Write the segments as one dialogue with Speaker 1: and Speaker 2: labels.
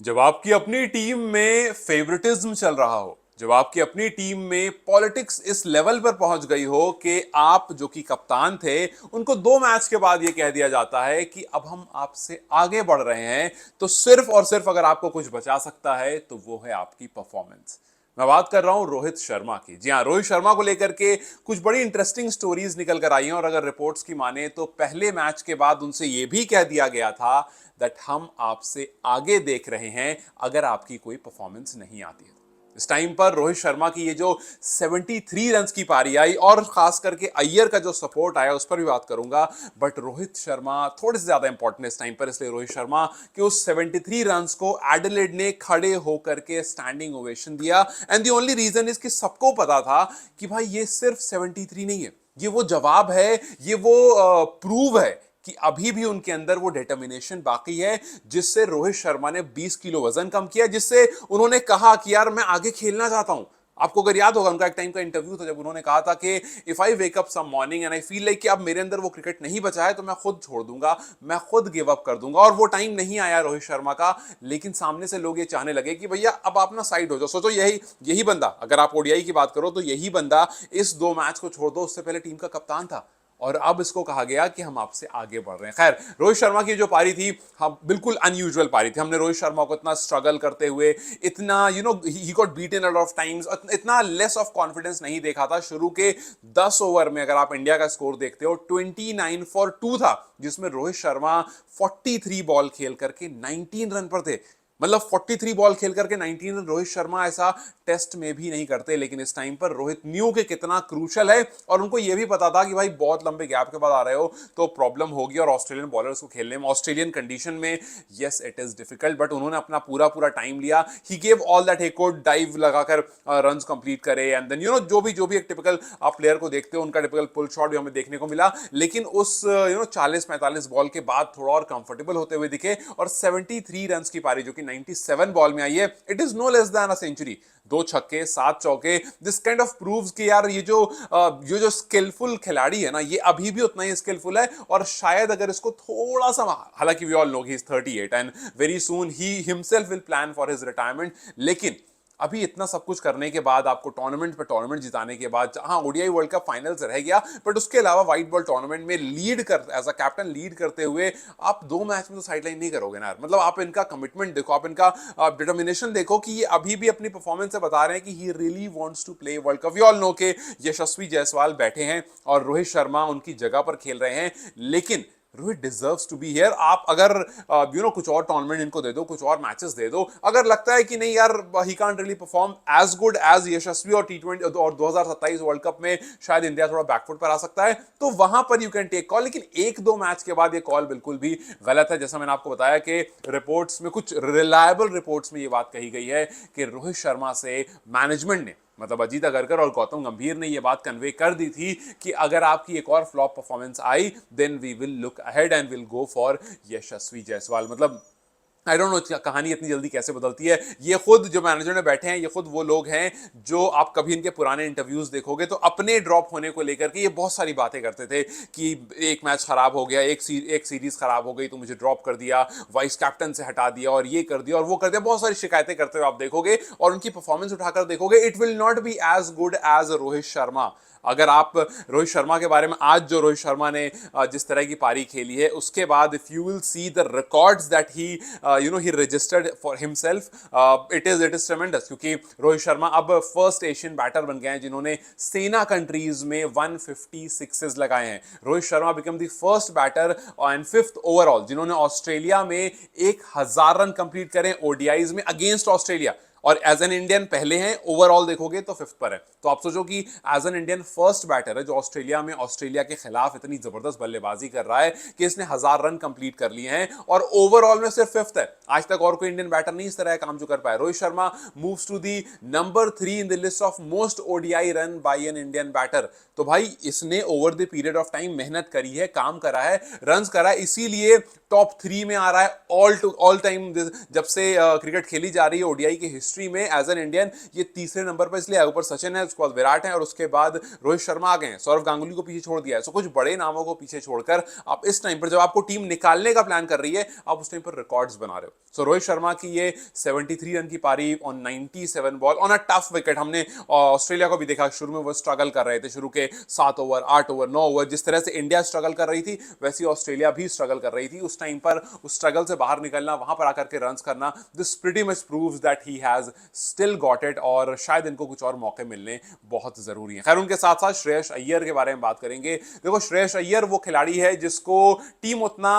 Speaker 1: जब आपकी अपनी टीम में फेवरेटिज्म चल रहा हो, जब आपकी अपनी टीम में पॉलिटिक्स इस लेवल पर पहुंच गई हो कि आप जो कि कप्तान थे उनको 2 मैच के बाद यह कह दिया जाता है कि अब हम आपसे आगे बढ़ रहे हैं, तो सिर्फ और सिर्फ अगर आपको कुछ बचा सकता है तो वो है आपकी परफॉर्मेंस। मैं बात कर रहा हूं रोहित शर्मा की। जी हां, रोहित शर्मा को लेकर के कुछ बड़ी इंटरेस्टिंग स्टोरीज निकल कर आई हैं और अगर रिपोर्ट्स की माने तो पहले मैच के बाद उनसे यह भी कह दिया गया था दैट हम आपसे आगे देख रहे हैं अगर आपकी कोई परफॉर्मेंस नहीं आती है। इस टाइम पर रोहित शर्मा की ये जो 73 रन्स की पारी आई और खास करके अय्यर का जो सपोर्ट आया उस पर भी बात करूंगा, बट रोहित शर्मा थोड़े से ज्यादा इंपॉर्टेंट इस टाइम पर, इसलिए रोहित शर्मा के उस 73 रन्स को एडिलेड ने खड़े होकर के स्टैंडिंग ओवेशन दिया। And the only reason is कि सबको पता था कि भाई ये सिर्फ 73 नहीं है, ये वो जवाब है, ये वो प्रूव है कि अभी भी उनके अंदर वो डिटर्मिनेशन बाकी है जिससे रोहित शर्मा ने 20 किलो वजन कम किया, जिससे उन्होंने कहा कि यार मैं आगे खेलना चाहता हूं। आपको अगर याद होगा उनका एक टाइम का इंटरव्यू था जब उन्होंने कहा था कि if I wake up some morning and I feel like कि अब मेरे अंदर वो क्रिकेट नहीं बचा है तो मैं खुद छोड़ दूंगा, मैं खुद गिव अप कर दूंगा। और वो टाइम नहीं आया रोहित शर्मा का, लेकिन सामने से लोग ये चाहने लगे कि भैया अब आप ना साइड हो जाओ। सोचो यही यही बंदा, अगर आप ओडीआई की बात करो तो यही बंदा इस 2 मैच को छोड़ दो उससे पहले टीम का कप्तान था और अब इसको कहा गया कि हम आपसे आगे बढ़ रहे हैं। खैर, रोहित शर्मा की जो पारी थी, हम बिल्कुल अनयूजुअल पारी थी। हमने रोहित शर्मा को इतना स्ट्रगल करते हुए, इतना he got beaten a lot of times, इतना लेस ऑफ कॉन्फिडेंस नहीं देखा था। शुरू के 10 ओवर में अगर आप इंडिया का स्कोर देखते हो 29 फॉर 2 था, जिसमें रोहित शर्मा 43 बॉल खेल करके 19 रन पर थे। मतलब 43 बॉल खेल करके 19 रन रोहित शर्मा ऐसा टेस्ट में भी नहीं करते, लेकिन इस टाइम पर रोहित न्यू के कितना क्रूशल है और उनको यह भी पता था कि भाई बहुत लंबे गैप के बाद आ रहे हो तो प्रॉब्लम होगी और ऑस्ट्रेलियन बॉलर्स को खेलने में ऑस्ट्रेलियन कंडीशन में yes it is difficult, but उन्होंने अपना पूरा पूरा टाइम लिया। He gave all that he could, dive लगाकर रन्स कंप्लीट करे एंड देन जो भी एक टिपिकल आप प्लेयर को देखते हो उनका टिपिकल पुल शॉट भी हमें देखने को मिला, लेकिन उस 40-45 बॉल के बाद थोड़ा और कंफर्टेबल होते हुए दिखे और 73 रन्स की पारी जो कि 97 बॉल में आई है, it is no less than a century. 2 छक्के 7 चौके, दिस काइंड ऑफ प्रूव्स कि यार ये जो स्किलफुल खिलाड़ी है ना, ये अभी भी उतना ही स्किलफुल है और शायद अगर इसको थोड़ा सा, हालांकि we all know he is 38 and very soon he himself will plan for his retirement, लेकिन अभी इतना सब कुछ करने के बाद, आपको टूर्नामेंट पे टूर्नामेंट जिताने के बाद, हाँ ओडीआई वर्ल्ड कप फाइनल्स रह गया, बट उसके अलावा व्हाइट बॉल टूर्नामेंट में लीड कर एज अ कैप्टन लीड करते हुए आप 2 मैच में तो साइडलाइन नहीं करोगे ना यार। मतलब आप इनका कमिटमेंट देखो, आप इनका डिटर्मिनेशन देखो कि ये अभी भी अपनी परफॉर्मेंस से बता रहे हैं कि he really wants to play world cup. We all know के यशस्वी जायसवाल बैठे हैं और रोहित शर्मा उनकी जगह पर खेल रहे हैं, लेकिन Rohit deserves to be here. आप अगर कुछ और टूर्नामेंट इनको दे दो, कुछ और मैचेस दे दो, अगर लगता है कि नहीं यार he can't really perform as good as Yashasvi और टी20 और 2027 वर्ल्ड कप में शायद इंडिया थोड़ा बैकफुट पर आ सकता है, तो वहां पर यू कैन टेक कॉल। लेकिन 1-2 मैच के बाद ये कॉल बिल्कुल भी गलत है। जैसा मैंने आपको बताया कि रिपोर्ट्स में, कुछ रिलायबल रिपोर्ट्स में ये बात कही गई है कि रोहित शर्मा से मैनेजमेंट ने, मतलब अजीत अगरकर और गौतम गंभीर ने यह बात कन्वे कर दी थी कि अगर आपकी एक और फ्लॉप परफॉर्मेंस आई then we will look ahead and will go for Yashasvi Jaiswal. मतलब आई डोंट नो कहानी इतनी जल्दी कैसे बदलती है। ये खुद जो मैनेजर में बैठे हैं, ये खुद वो लोग हैं जो आप कभी इनके पुराने इंटरव्यूज देखोगे तो अपने ड्रॉप होने को लेकर के ये बहुत सारी बातें करते थे कि एक मैच खराब हो गया, एक सीरीज खराब हो गई तो मुझे ड्रॉप कर दिया, वाइस कैप्टन से हटा दिया और ये कर दिया और वो कर दिया। बहुत सारी शिकायतें करते हुए आप देखोगे और उनकी परफॉर्मेंस उठाकर देखोगे, it will not be as good as Rohit Sharma. अगर आप रोहित शर्मा के बारे में, आज जो रोहित शर्मा ने जिस तरह की पारी खेली है उसके बाद, if you will see the records that he registered for himself, it is ट्रेमेंडस। क्योंकि रोहित शर्मा अब फर्स्ट एशियन बैटर बन गए हैं जिन्होंने सेना कंट्रीज में 150 सिक्सेस लगाए हैं। Rohit Sharma become the first batter and fifth overall जिन्होंने ऑस्ट्रेलिया में 1000 रन कंप्लीट करें ओडीआईज में अगेंस्ट ऑस्ट्रेलिया, और एज एन इंडियन पहले हैं, ओवरऑल देखोगे तो फिफ्थ पर है। तो आप सोचो कि as an Indian first batter है जो ऑस्ट्रेलिया में ऑस्ट्रेलिया के खिलाफ इतनी जबरदस्त बल्लेबाजी कर रहा है कि इसने 1000 रन कंप्लीट कर लिए हैं और ओवरऑल में सिर्फ फिफ्थ है। आज तक और कोई इंडियन बैटर नहीं इस तरह काम जो कर पाया। Rohit Sharma moves to the number 3 in the list of most ODI run by an Indian batter. तो भाई इसने over the period of time मेहनत करी है, काम करा है, रन करा है, इसीलिए टॉप 3 में आ रहा है ऑल टाइम जब से क्रिकेट खेली जा रही है ओडीआई की हिस्ट्री में एज एन इंडियन, ये तीसरे नंबर पर इसलिए ऊपर सचिन है, उसके बाद विराट है और उसके बाद रोहित शर्मा आ गए हैं, सौरव गांगुली को पीछे छोड़ दिया है। सो कुछ बड़े नामों को पीछे छोड़कर आप इस टाइम पर जब आपको टीम निकालने का प्लान कर रही है, आप उस टाइम पर रिकॉर्ड्स बना रहे हो। सो रोहित शर्मा की ये 73 रन की पारी on 97 ball on a tough wicket. हमने ऑस्ट्रेलिया को भी देखा, शुरू में वो स्ट्रगल कर रहे थे, शुरू के 7 ओवर 8 ओवर 9 ओवर जिस तरह से इंडिया स्ट्रगल कर रही थी वैसी ऑस्ट्रेलिया भी स्ट्रगल कर रही थी। उस टाइम पर उस स्ट्रगल से बाहर निकलना, वहां पर आकर के रन्स करना, this pretty much proves that he has still got it और शायद इनको कुछ और मौके मिलने बहुत जरूरी है। खैर उनके साथ साथ श्रेयस अय्यर के बारे में बात करेंगे। देखो श्रेयस अय्यर वो खिलाड़ी है जिसको टीम उतना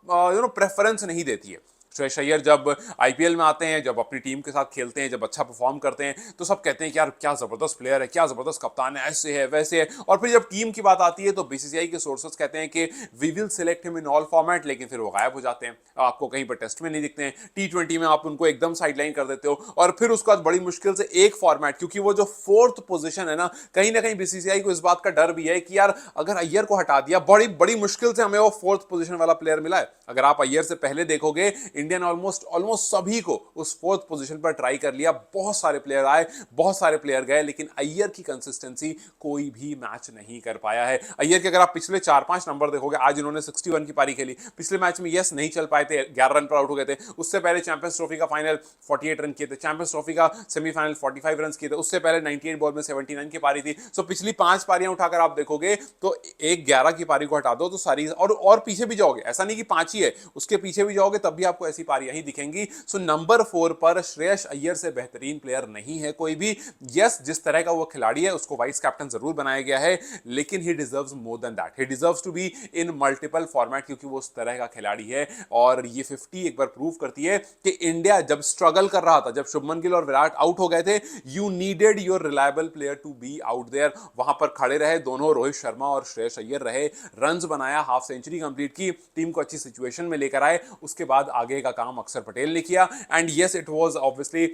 Speaker 1: प्रेफरेंस नहीं देती है। श्रेयस अय्यर जब आईपीएल में आते हैं, जब अपनी टीम के साथ खेलते हैं, जब अच्छा परफॉर्म करते हैं तो सब कहते हैं कि यार क्या जबरदस्त प्लेयर है, क्या जबरदस्त कप्तान है, ऐसे है वैसे है। और फिर जब टीम की बात आती है तो बीसीसीआई के सोर्सेस कहते हैं कि we will select him in all format, लेकिन फिर वो गायब हो जाते हैं, आपको कहीं पर टेस्ट में नहीं दिखते हैं, टी20 में आप उनको एकदम साइडलाइन कर देते हो। और फिर उसके बाद बड़ी मुश्किल से एक फॉर्मेट, क्योंकि वो जो 4th पोजीशन है ना, कहीं ना कहीं बीसीसीआई को इस बात का डर भी है कि यार अगर अय्यर को हटा दिया, बड़ी बड़ी मुश्किल से हमें वो 4th पोजीशन वाला प्लेयर मिला है। अगर आप अय्यर से पहले देखोगे, इंडियन ऑलमोस्ट सभी को उस 4th पोजीशन पर ट्राई कर लिया, बहुत सारे प्लेयर आए, बहुत सारे प्लेयर गए, लेकिन अय्यर की कंसिस्टेंसी कोई भी मैच नहीं कर पाया है। अय्यर के अगर आप पिछले 4-5 नंबर देखोगे, आज इन्होंने 61 की पारी खेली, पिछले मैच में यस नहीं चल पाए थे, 11 रन पर आउट हो गए थे। उससे पहले चैंपियंस ट्रॉफी का फाइनल 48 रन किए थे, चैंपियंस ट्रॉफी का सेमीफाइनल 45 रन किए थे, उससे पहले 98 बॉल में 79 की पारी थी। सो पिछली 5 पारियां उठाकर आप देखोगे तो एक 11 की पारी को हटा दो तो सारी और पीछे भी जाओगे, ऐसा नहीं कि 5 ही है, उसके पीछे भी जाओगे तब भी आपको ऐसी पारियां ही दिखेंगी। सो नंबर 4 पर श्रेयस अय्यर से बेहतरीन प्लेयर नहीं है कोई भी। यस जिस तरह का वो खिलाड़ी है उसको वाइस कैप्टन जरूर बनाया गया है, लेकिन he deserves more than that, he deserves to be in multiple format, क्योंकि वो उस तरह का खिलाड़ी है। और ये 50 एक बार प्रूव करती है कि इंडिया जब स्ट्रगल कर रहा था, जब शुभमन गिल और विराट आउट हो गए थे, you needed your reliable player to be out there. वहां पर खड़े रहे दोनों, रोहित शर्मा और श्रेयस अय्यर रहे, रन्स बनाया, हाफ सेंचुरी कंप्लीट की, टीम को अच्छी सिचुएशन में लेकर आए। उसके बाद आगे का काम अक्षर पटेल ने किया and yes it was obviously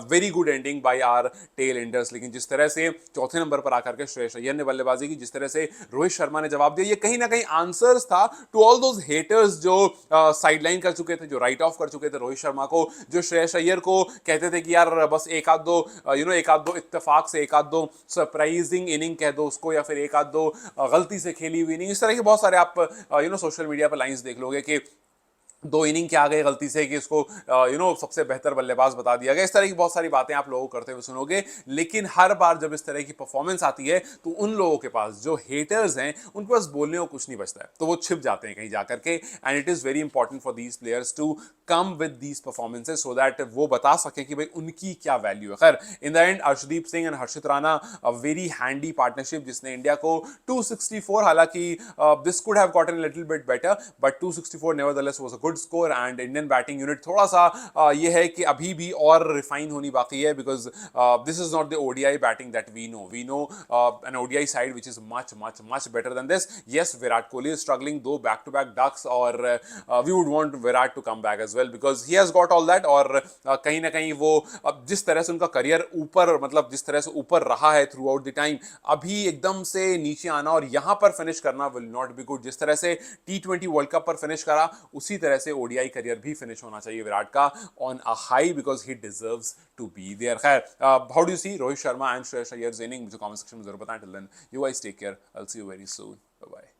Speaker 1: very good ending by our tail enders. लेकिन जिस तरह से चौथे नंबर पर आकर के श्रेयस अय्यर ने बल्लेबाजी की, जिस तरह से रोहित शर्मा ने जवाब दिया, ये कहीं ना कहीं आंसर्स था टू ऑल दोज हेटर्स जो साइडलाइन कर चुके थे, जो राइट ऑफ कर चुके थे रोहित शर्मा को, जो श्रेयस अय्यर को कहते थे कि यार बस एक आध दो इत्तेफाक से एक आध दो सरप्राइजिंग इनिंग कह दो उसको, या फिर एक आध दो गलती से खेली हुई इनिंग, इस तरह के बहुत सारे आप सोशल मीडिया पर लाइंस देख लोगे कि 2 इनिंग क्या आ गए गलती से कि इसको सबसे बेहतर बल्लेबाज बता दिया गया। इस तरह की बहुत सारी बातें आप लोगों को करते हुए सुनोगे, लेकिन हर बार जब इस तरह की परफॉर्मेंस आती है तो उन लोगों के पास जो हेटर्स हैं उनके पास बोलने को कुछ नहीं बचता है, तो वो छिप जाते हैं कहीं जाकर के। And it is very important for these players to come with these performances so that वो बता सकें कि भाई उनकी क्या वैल्यू है। खैर in the end Arshdeep Singh and Harshit Rana, a very handy partnership जिसने इंडिया को 264, हालांकि this could have gotten little bit better but 264 nevertheless was a good score. And Indian batting unit थोड़ा सा ये है कि अभी भी और रिफाइन होनी बाकी है, because this is not the ODI batting that we know an ODI side which is much better than this. Yes Virat Kohli is struggling, दो बैक टू बैक डक्स, और we would want Virat to come back as well because he has got all that. और कहीं ना कहीं वो अब जिस तरह से उनका करियर ऊपर, मतलब जिस तरह से ऊपर रहा है थ्रू आउट द टाइम, अभी एकदम से नीचे आना और यहां पर फिनिश करना विल नॉट बी गुड। जिस तरह से T20 वर्ल्ड कप पर फिनिश करा, उसी तरह से ओडीआई करियर भी फिनिश होना चाहिए विराट का on a high, because he deserves to be there. खैर how do you see Rohit Sharma and Shreyas Iyer's inning? मुझे कमेंट सेक्शन में जरूर बताएं। Till then you guys take care, I will see you very soon, bye bye.